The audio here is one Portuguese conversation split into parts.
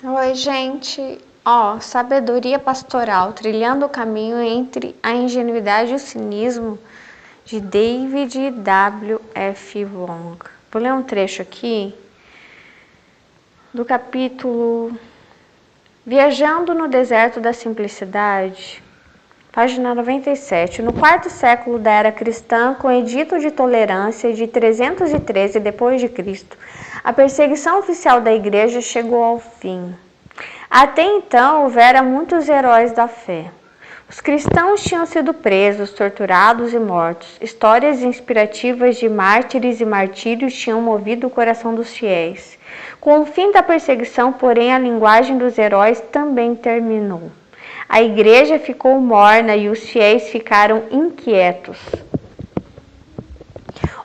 Oi, gente. Ó, Sabedoria Pastoral, trilhando o caminho entre a ingenuidade e o cinismo, de David W.F. Wong. Vou ler um trecho aqui do capítulo Viajando no Deserto da Simplicidade, página 97. No quarto século da era cristã, com o edito de tolerância de 313 d.C., a perseguição oficial da igreja chegou ao fim. Até então, houvera muitos heróis da fé. Os cristãos tinham sido presos, torturados e mortos. Histórias inspirativas de mártires e martírios tinham movido o coração dos fiéis. Com o fim da perseguição, porém, a linguagem dos heróis também terminou. A igreja ficou morna e os fiéis ficaram inquietos.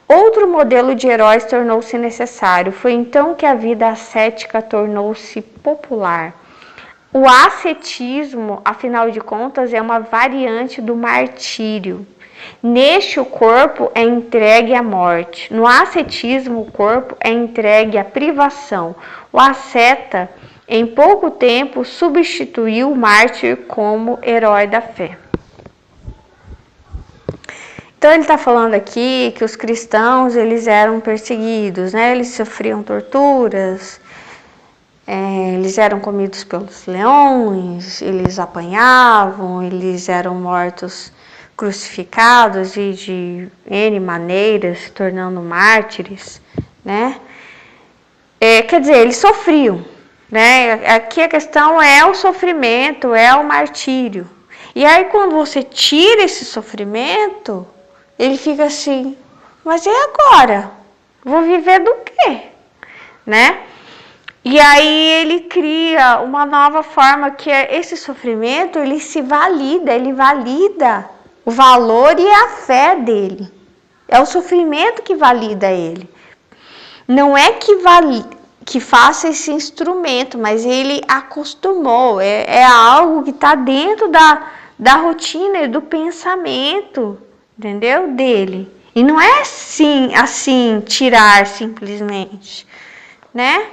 Outro modelo de heróis tornou-se necessário. Foi então que a vida ascética tornou-se popular. O ascetismo, afinal de contas, é uma variante do martírio. Neste, o corpo é entregue à morte. No ascetismo, o corpo é entregue à privação. O asceta, em pouco tempo, substituiu o mártir como herói da fé. Então, ele está falando aqui que os cristãos, eles eram perseguidos, né? Eles sofriam torturas, eles eram comidos pelos leões, eles apanhavam, eles eram mortos, crucificados de N maneiras, se tornando mártires, né? Quer dizer, eles sofriam, né? Aqui a questão é o sofrimento, é o martírio. E aí, quando você tira esse sofrimento, ele fica assim, mas e agora? Vou viver do quê? Né? E aí ele cria uma nova forma que é esse sofrimento, ele valida o valor e a fé dele. É o sofrimento que valida ele. Não é que faça esse instrumento, mas ele acostumou, é algo que está dentro da rotina e do pensamento, entendeu? Dele. E não é assim tirar simplesmente, né?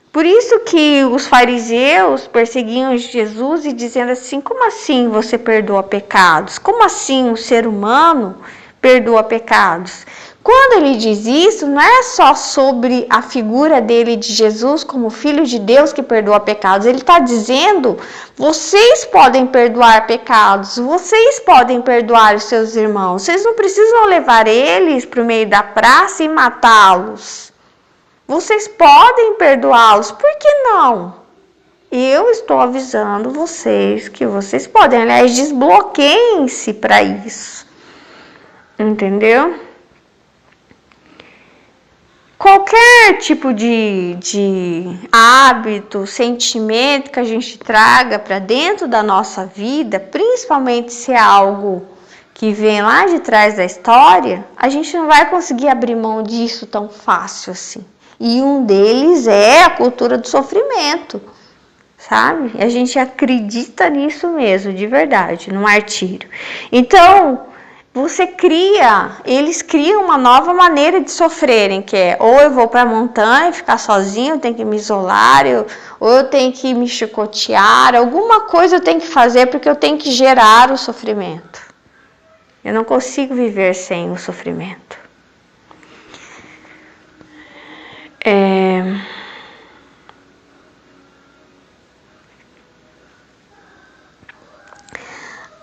Por isso que os fariseus perseguiam Jesus e dizendo assim, como assim você perdoa pecados? Como assim um ser humano perdoa pecados? Quando ele diz isso, não é só sobre a figura dele de Jesus como Filho de Deus que perdoa pecados. Ele está dizendo, vocês podem perdoar pecados, vocês podem perdoar os seus irmãos. Vocês não precisam levar eles para o meio da praça e matá-los. Vocês podem perdoá-los, por que não? Eu estou avisando vocês que vocês podem. Aliás, desbloqueiem-se para isso. Entendeu? Qualquer tipo de hábito, sentimento que a gente traga para dentro da nossa vida, principalmente se é algo que vem lá de trás da história, a gente não vai conseguir abrir mão disso tão fácil assim. E um deles é a cultura do sofrimento, sabe? A gente acredita nisso mesmo, de verdade, no martírio. Então, eles criam uma nova maneira de sofrerem, que é ou eu vou para a montanha ficar sozinho, eu tenho que me isolar, ou eu tenho que me chicotear, alguma coisa eu tenho que fazer porque eu tenho que gerar o sofrimento. Eu não consigo viver sem o sofrimento.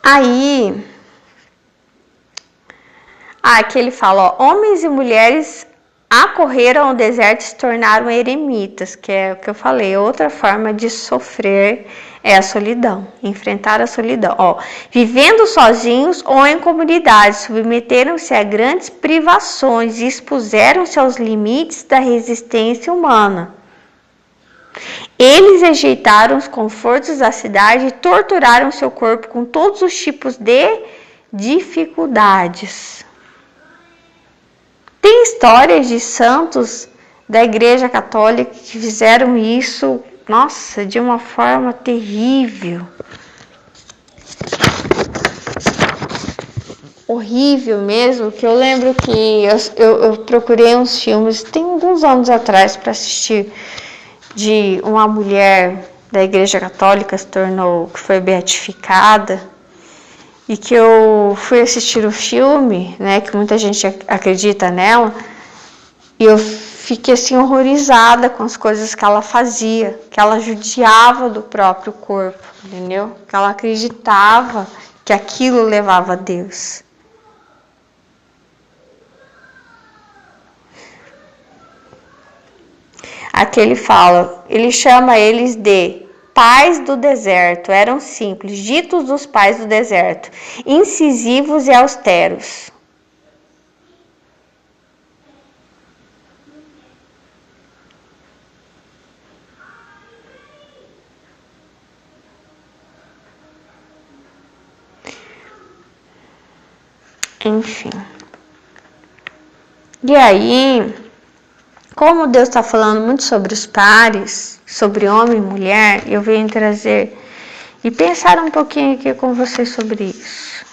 Aí, aqui ele fala, ó, homens e mulheres acorreram ao deserto e se tornaram eremitas, que é o que eu falei, outra forma de sofrer é a solidão, enfrentar a solidão. Ó, vivendo sozinhos ou em comunidades, submeteram-se a grandes privações e expuseram-se aos limites da resistência humana. Eles rejeitaram os confortos da cidade e torturaram seu corpo com todos os tipos de dificuldades. Tem histórias de santos da Igreja Católica que fizeram isso, nossa, de uma forma terrível. Horrível mesmo, que eu lembro que eu procurei uns filmes, tem alguns anos atrás para assistir, de uma mulher da Igreja Católica que foi beatificada, e que eu fui assistir o filme, né, que muita gente acredita nela, e eu fiquei assim horrorizada com as coisas que ela fazia, que ela judiava do próprio corpo, entendeu? Que ela acreditava que aquilo levava a Deus. Aqui ele chama eles de pais do deserto, eram simples, ditos dos pais do deserto, incisivos e austeros. Enfim. E aí, como Deus está falando muito sobre os pares, sobre homem e mulher, eu venho trazer e pensar um pouquinho aqui com vocês sobre isso.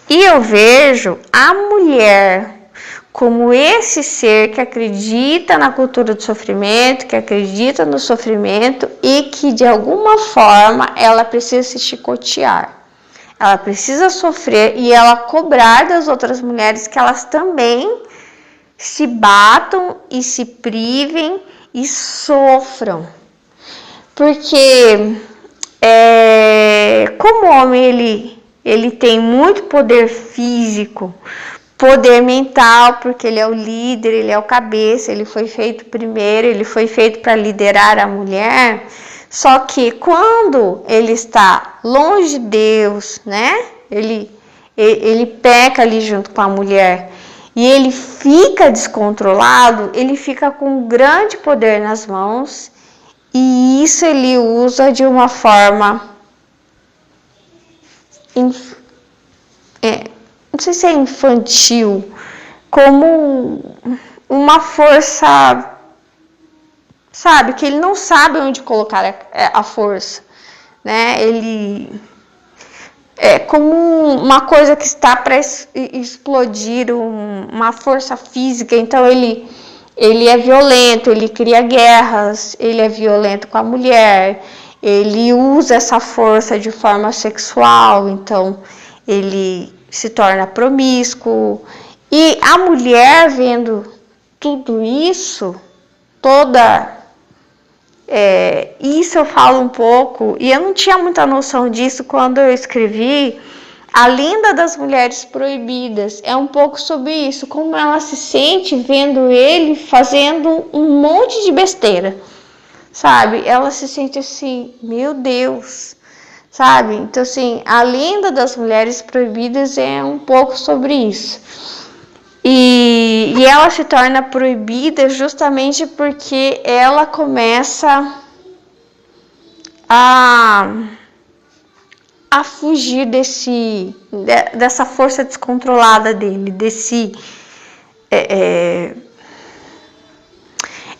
E eu vejo a mulher como esse ser que acredita na cultura do sofrimento, que acredita no sofrimento e que de alguma forma ela precisa se chicotear. Ela precisa sofrer e ela cobrar das outras mulheres que elas também se batam e se privem e sofram. Porque como o homem ele tem muito poder físico, poder mental, porque ele é o líder, ele é o cabeça, ele foi feito primeiro, ele foi feito para liderar a mulher. Só que quando ele está longe de Deus, né? Ele peca ali junto com a mulher e ele fica descontrolado, ele fica com um grande poder nas mãos e isso ele usa de uma forma não sei se é infantil, como uma força, sabe, que ele não sabe onde colocar a força, né? Ele é como uma coisa que está para explodir, uma força física, então ele é violento, ele cria guerras, ele é violento com a mulher, ele usa essa força de forma sexual, então ele se torna promíscuo. E a mulher vendo tudo isso, isso eu falo um pouco, e eu não tinha muita noção disso quando eu escrevi A Linda das Mulheres Proibidas. É um pouco sobre isso, como ela se sente vendo ele fazendo um monte de besteira, sabe? Ela se sente assim, meu Deus, sabe? Então, assim, A Linda das Mulheres Proibidas é um pouco sobre isso. E ela se torna proibida justamente porque ela começa a fugir dessa força descontrolada dele,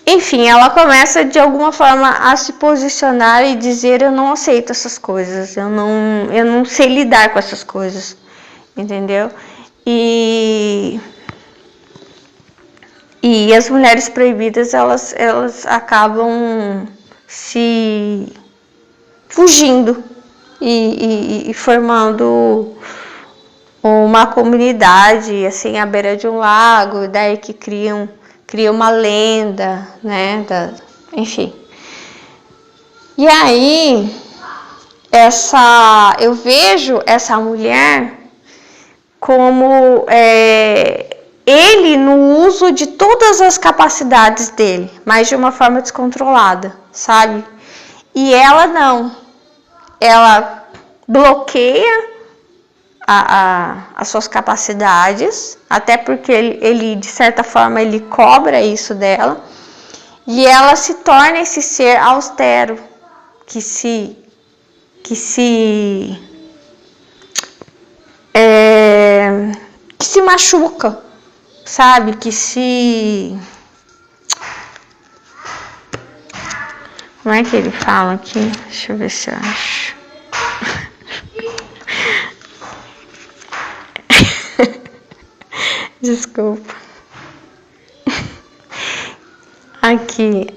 enfim, ela começa de alguma forma a se posicionar e dizer: eu não aceito essas coisas, eu não sei lidar com essas coisas, entendeu? E as mulheres proibidas, elas acabam se fugindo e formando uma comunidade assim à beira de um lago, daí que cria uma lenda, né? Enfim. E aí eu vejo essa mulher como ele no uso de todas as capacidades dele, mas de uma forma descontrolada, sabe? E ela não. Ela bloqueia as suas capacidades, até porque ele de certa forma ele cobra isso dela, e ela se torna esse ser austero que se machuca, sabe, como é que ele fala aqui? Deixa eu ver se eu acho. Desculpa. aqui.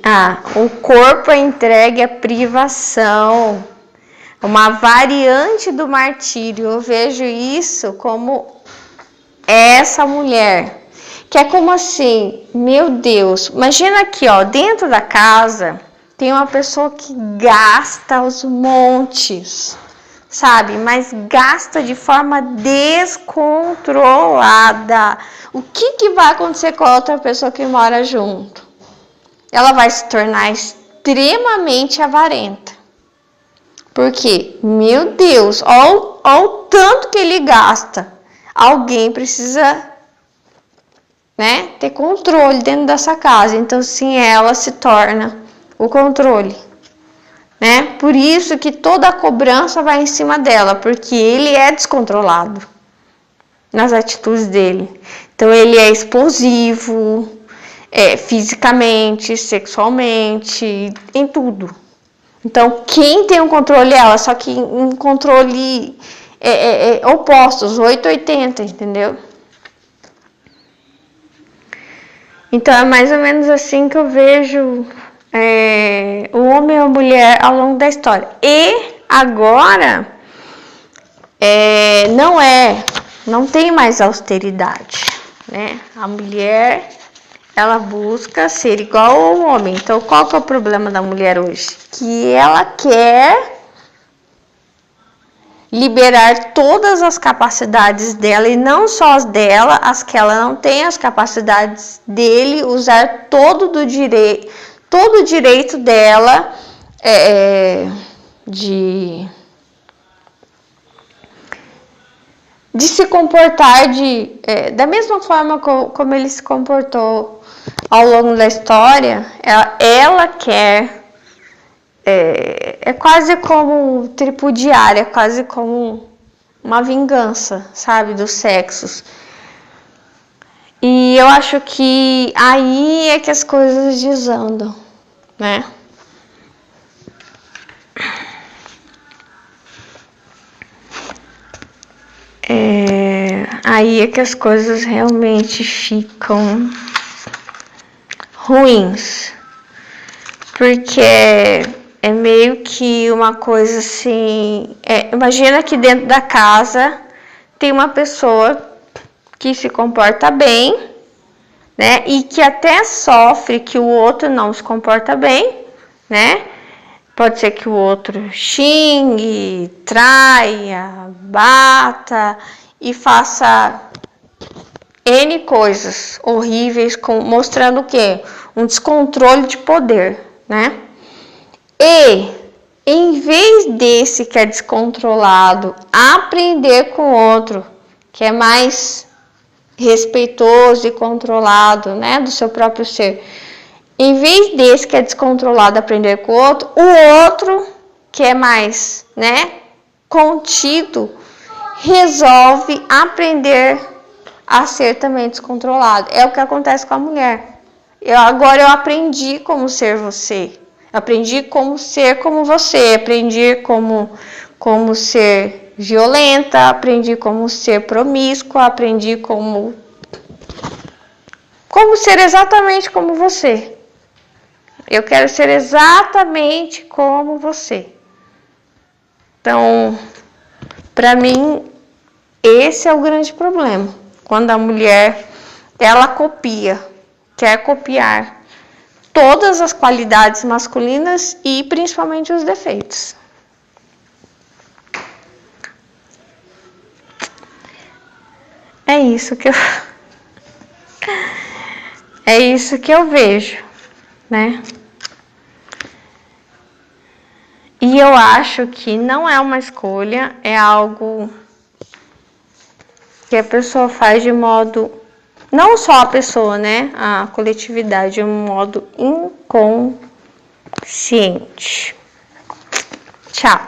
O corpo é entregue à privação. Uma variante do martírio. Eu vejo isso como essa mulher. Que é como assim, meu Deus. Imagina aqui, ó, dentro da casa tem uma pessoa que gasta os montes, sabe? Mas gasta de forma descontrolada. O que vai acontecer com a outra pessoa que mora junto? Ela vai se tornar extremamente avarenta. Porque, meu Deus, olha o tanto que ele gasta. Alguém precisa, né, ter controle dentro dessa casa. Então, sim, ela se torna o controle. Né? Por isso que toda a cobrança vai em cima dela. Porque ele é descontrolado nas atitudes dele. Então, ele é explosivo, fisicamente, sexualmente, em tudo. Então, quem tem o controle é ela, só que em controle opostos, 880, entendeu? Então, é mais ou menos assim que eu vejo o homem e a mulher ao longo da história. E agora, não tem mais austeridade, né? A mulher, ela busca ser igual ao homem. Então, qual que é o problema da mulher hoje? Que ela quer liberar todas as capacidades dela, e não só as dela, as que ela não tem, as capacidades dele, usar todo o direito dela de se comportar da mesma forma como ele se comportou ao longo da história. Ela quer, é quase como tripudiar, é quase como uma vingança, sabe, dos sexos. E eu acho que aí é que as coisas desandam, né? Aí é que as coisas realmente ficam ruins, porque é meio que uma coisa assim, imagina que dentro da casa tem uma pessoa que se comporta bem, né, e que até sofre que o outro não se comporta bem, né? Pode ser que o outro xingue, traia, bata e faça N coisas horríveis, mostrando o quê? Um descontrole de poder, né? E, em vez desse que é descontrolado, aprender com o outro, que é mais respeitoso e controlado, né, do seu próprio ser. Em vez desse que é descontrolado aprender com o outro que é mais, né, contido, resolve aprender a ser também descontrolado. É o que acontece com a mulher. Agora eu aprendi como ser você. Aprendi como ser como você. Aprendi como ser violenta. Aprendi como ser promíscua. Aprendi como ser exatamente como você. Eu quero ser exatamente como você. Então, para mim, esse é o grande problema. Quando a mulher, ela quer copiar todas as qualidades masculinas e principalmente os defeitos. É isso que eu vejo, né? E eu acho que não é uma escolha, é algo que a pessoa faz de modo, não só a pessoa, né? A coletividade, de um modo inconsciente. Tchau.